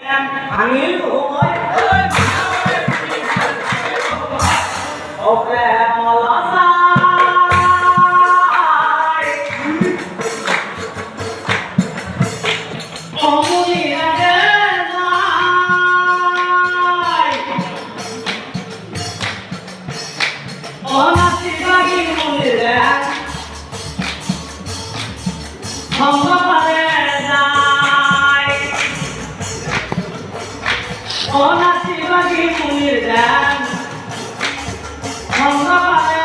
Angin ôi ok lo sai ông đi ra đến ai ông chỉ có đi một người không có phải dài ông chỉ có đi một người không có phải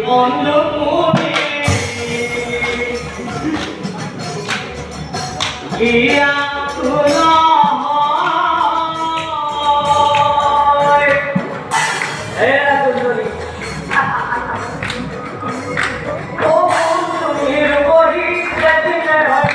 on nước muối kia tôi nói thế là tôi đi ô tôi hiểu tôi đi để tin lời hỏi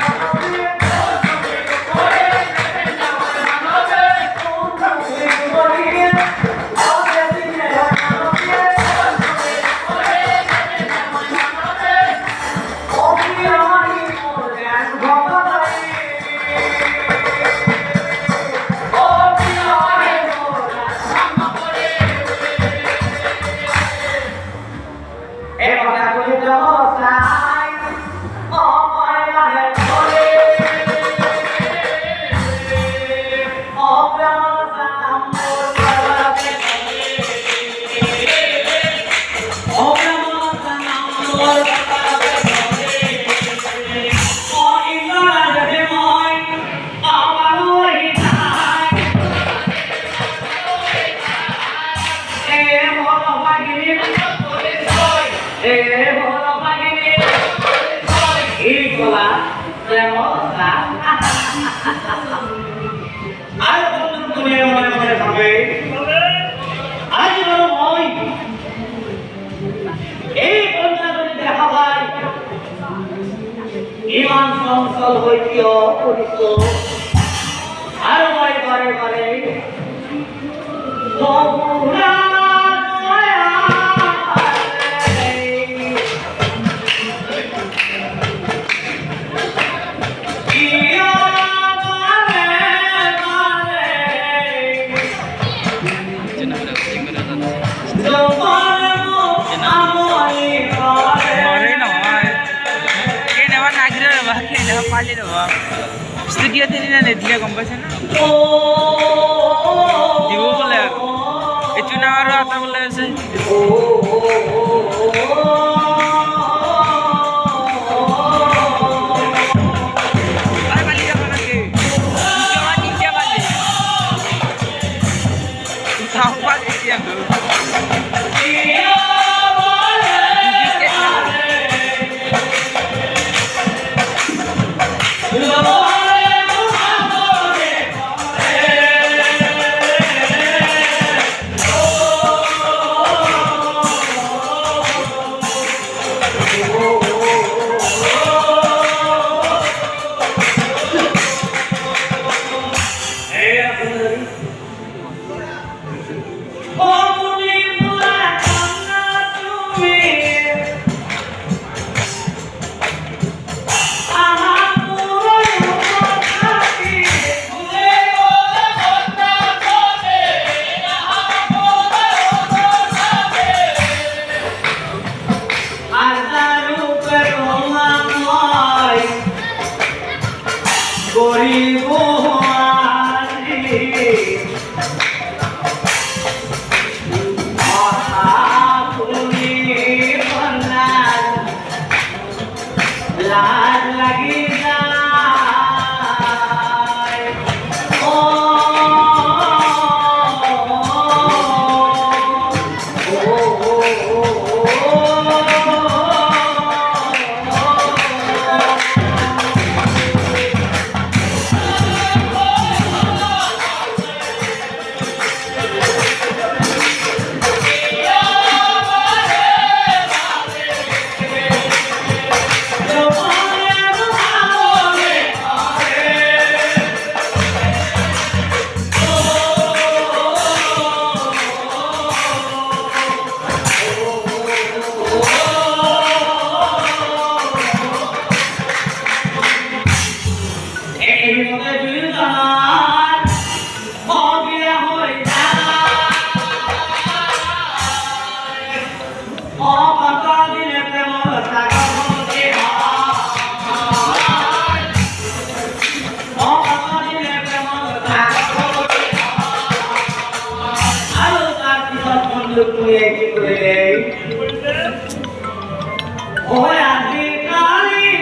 ইমান চঞ্চল হৈ কিয় কৰিছো আৰু মই বাৰে বাৰে Studio tadi na dia kompasnya na. Diwo boleh. Itu nawaru apa boleh sih? Ay balik apa lagi? Dia balik. Tahu balik dia tu. নিয়ে কি করলে ওই আজি কালি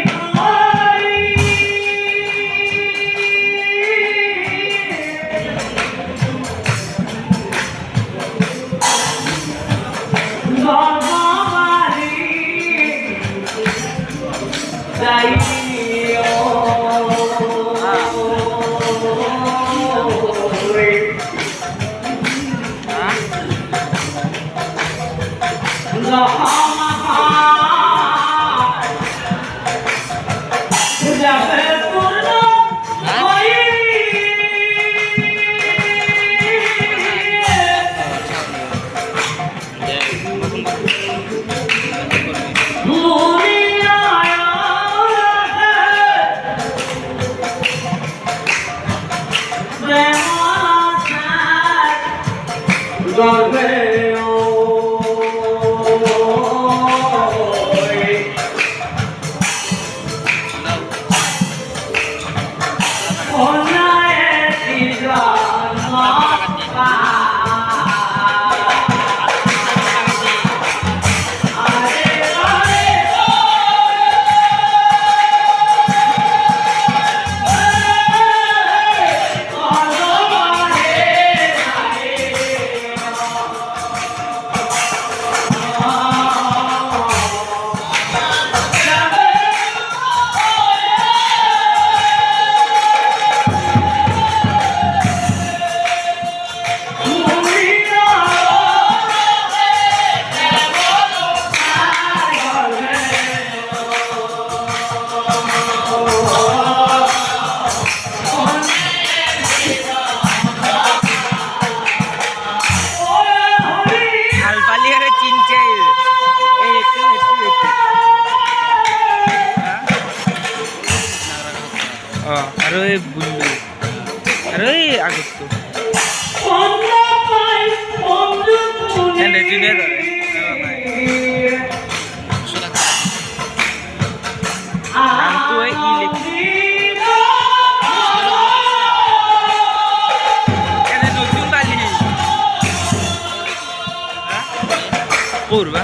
Aroy bulu, aroy agus tu. Yang di sini tu, nantu ilik. Yang di ujung tali, purba.